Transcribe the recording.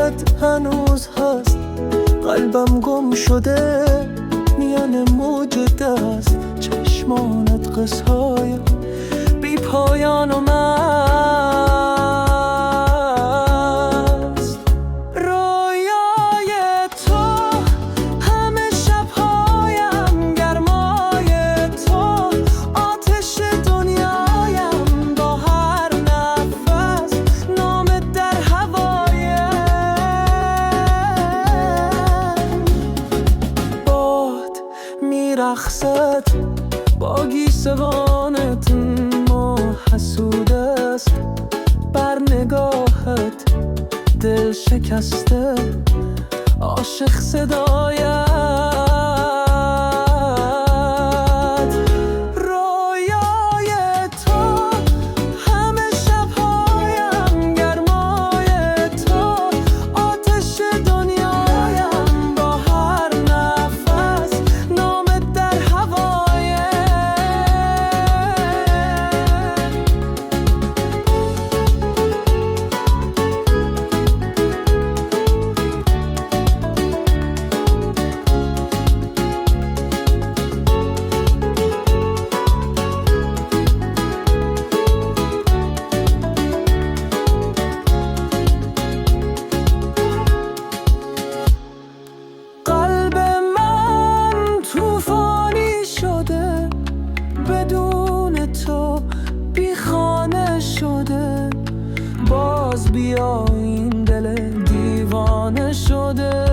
یادت هنوز هست، قلبم گم شده میان موج دست. چشمانت قصهای بی پایان و مست. رویای تو همه شبهایم، گرمای تو آتش دنیایم. با هر نفس نامت در هوایم. باد میرقصد با گیسوانت، ما حسود است بر نگاهت. دل شکسته عاشق صدایت. رویای تو همه شبهایم، گرمای تو آتش دنیایم. با هر نفس نامت در هوایم. قلب من طوفانی شده، بدون تو بی خانه شده. باز بیا این دل دیوانه شده.